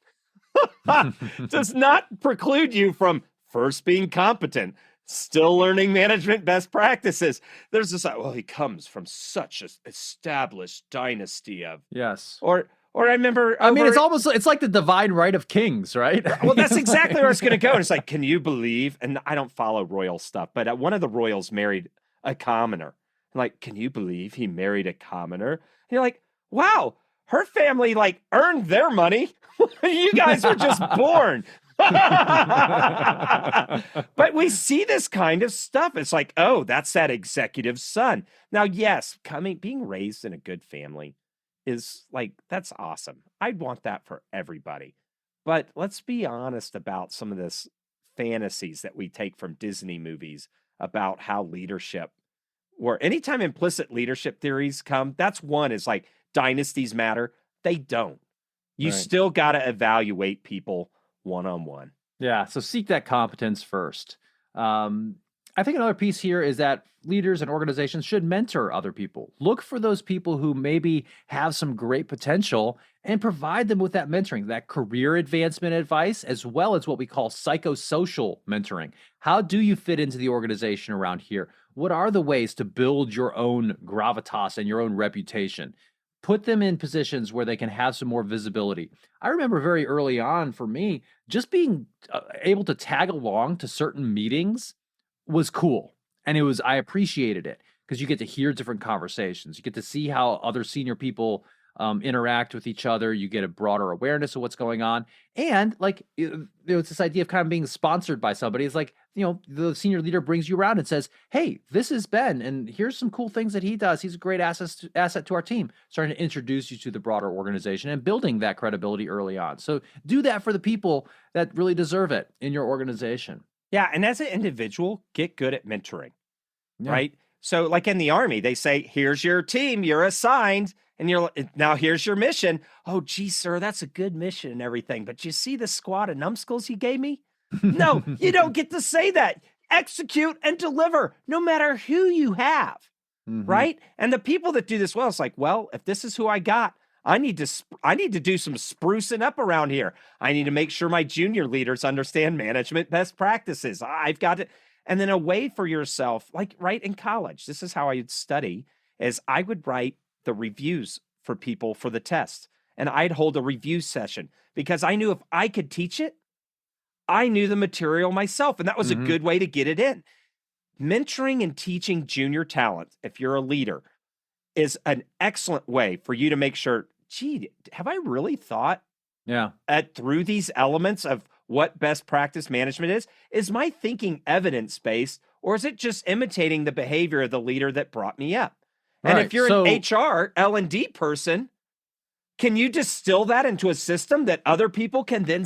does not preclude you from first being competent, still learning management best practices. There's this, well, he comes from such an established dynasty of, yes. Or I remember, it's like the divine right of kings, right? Well, that's exactly where it's going to go. And it's like, can you believe? And I don't follow royal stuff, but one of the royals married a commoner. I'm like, can you believe he married a commoner? And you're like, wow, her family like earned their money. You guys were just born. But we see this kind of stuff. It's like, oh, that's that executive's son. Now, yes, being raised in a good family is like, that's awesome. I'd want that for everybody. But let's be honest about some of this fantasies that we take from Disney movies about how leadership, or anytime implicit leadership theories come, that's one is like dynasties matter. They don't. You still got to evaluate people one-on-one. Yeah. So seek that competence first. I think another piece here is that leaders and organizations should mentor other people. Look for those people who maybe have some great potential and provide them with that mentoring, that career advancement advice, as well as what we call psychosocial mentoring. How do you fit into the organization around here? What are the ways to build your own gravitas and your own reputation? Put them in positions where they can have some more visibility. I remember very early on for me, just being able to tag along to certain meetings was cool. And I appreciated it because you get to hear different conversations. You get to see how other senior people interact with each other. You get a broader awareness of what's going on. And like, it's this idea of kind of being sponsored by somebody. It's like, the senior leader brings you around and says, hey, this is Ben, and here's some cool things that he does. He's a great asset to our team. Starting to introduce you to the broader organization and building that credibility early on. So do that for the people that really deserve it in your organization. Yeah. And as an individual, get good at mentoring, right? So like in the Army, they say, here's your team, you're assigned, and now here's your mission. Oh, gee, sir, that's a good mission and everything. But you see the squad of numbskulls you gave me? No, you don't get to say that. Execute and deliver, no matter who you have, right? And the people that do this well, it's like, well, if this is who I got, I need to do some sprucing up around here. I need to make sure my junior leaders understand management best practices. I've got to, and then a way for yourself, like right in college, this is how I would study, is I would write the reviews for people for the test. And I'd hold a review session because I knew if I could teach it, I knew the material myself. And that was a good way to get it in. Mentoring and teaching junior talent, if you're a leader, is an excellent way for you to make sure, gee, have I really thought through these elements of what best practice management is? Is my thinking evidence-based, or is it just imitating the behavior of the leader that brought me up? And if you're an HR, L&D person, can you distill that into a system that other people can then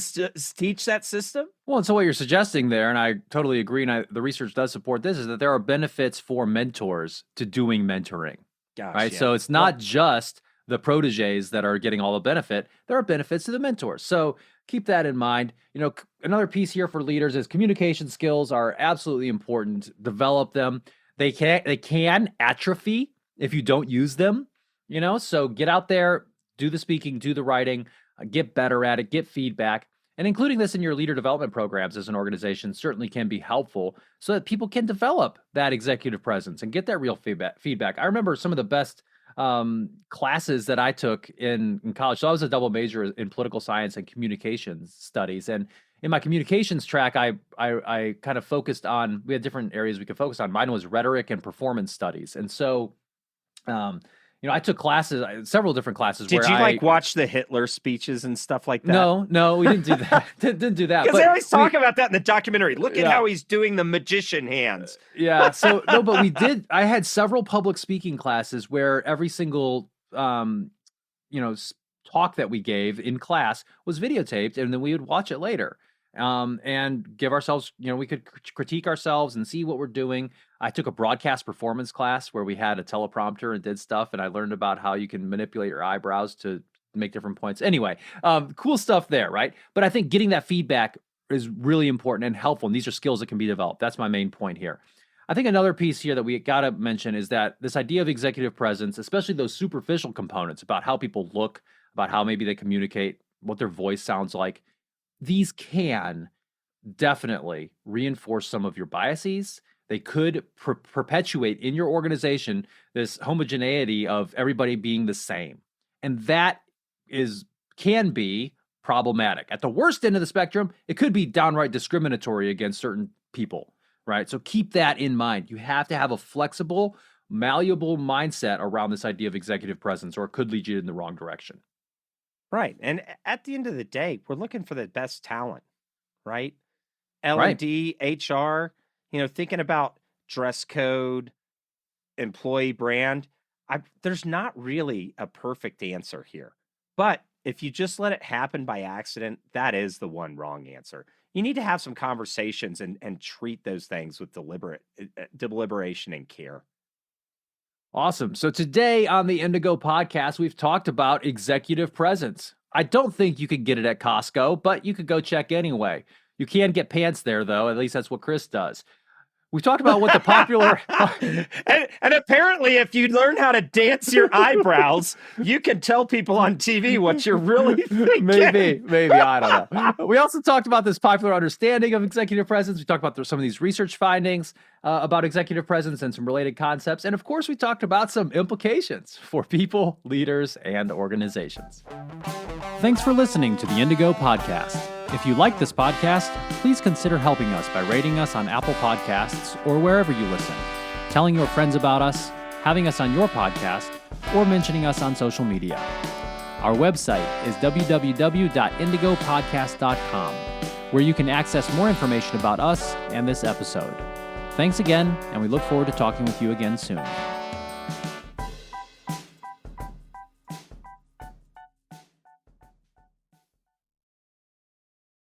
teach that system? Well, and so what you're suggesting there, and I totally agree, and the research does support this, is that there are benefits for mentors to doing mentoring. Gosh, right? Yeah. So it's not just the proteges that are getting all the benefit. There are benefits to the mentors. So keep that in mind. Another piece here for leaders is communication skills are absolutely important. Develop them. They can atrophy if you don't use them, so get out there, do the speaking, do the writing, get better at it, get feedback. And including this in your leader development programs as an organization certainly can be helpful so that people can develop that executive presence and get that real feedback. I remember some of the best classes that I took in college. So I was a double major in political science and communications studies. And in my communications track, I kind of focused on, we had different areas we could focus on. Mine was rhetoric and performance studies. And so, I took classes, several different classes. Did where you I, watch the Hitler speeches and stuff like that? No, we didn't do that. didn't do that. Because they always talk about that in the documentary. Look at Yeah. how he's doing the magician hands. Yeah. So no, but we did. I had several public speaking classes where every single, talk that we gave in class was videotaped, and then we would watch it later, and give ourselves. We could critique ourselves and see what we're doing. I took a broadcast performance class where we had a teleprompter and did stuff, and I learned about how you can manipulate your eyebrows to make different points. Anyway, cool stuff there, right? But I think getting that feedback is really important and helpful, and these are skills that can be developed. That's my main point here. I think another piece here that we got to mention is that this idea of executive presence, especially those superficial components about how people look, about how maybe they communicate, what their voice sounds like, these can definitely reinforce some of your biases. They could perpetuate in your organization this homogeneity of everybody being the same. And that can be problematic. At the worst end of the spectrum, it could be downright discriminatory against certain people, right? So keep that in mind. You have to have a flexible, malleable mindset around this idea of executive presence, or it could lead you in the wrong direction. Right. And at the end of the day, we're looking for the best talent, right? L&D, HR, thinking about dress code, employee brand. There's not really a perfect answer here. But if you just let it happen by accident, that is the one wrong answer. You need to have some conversations and treat those things with deliberation and care. Awesome. So today on the Indigo Podcast, we've talked about executive presence. I don't think you could get it at Costco, but you could go check anyway. You can get pants there, though. At least that's what Chris does. We talked about what the popular... and apparently, if you learn how to dance your eyebrows, you can tell people on TV what you're really thinking. Maybe, I don't know. We also talked about this popular understanding of executive presence. We talked about some of these research findings about executive presence and some related concepts. And of course, we talked about some implications for people, leaders, and organizations. Thanks for listening to the Indigo Podcast. If you like this podcast, please consider helping us by rating us on Apple Podcasts or wherever you listen, telling your friends about us, having us on your podcast, or mentioning us on social media. Our website is www.indigopodcast.com, where you can access more information about us and this episode. Thanks again, and we look forward to talking with you again soon.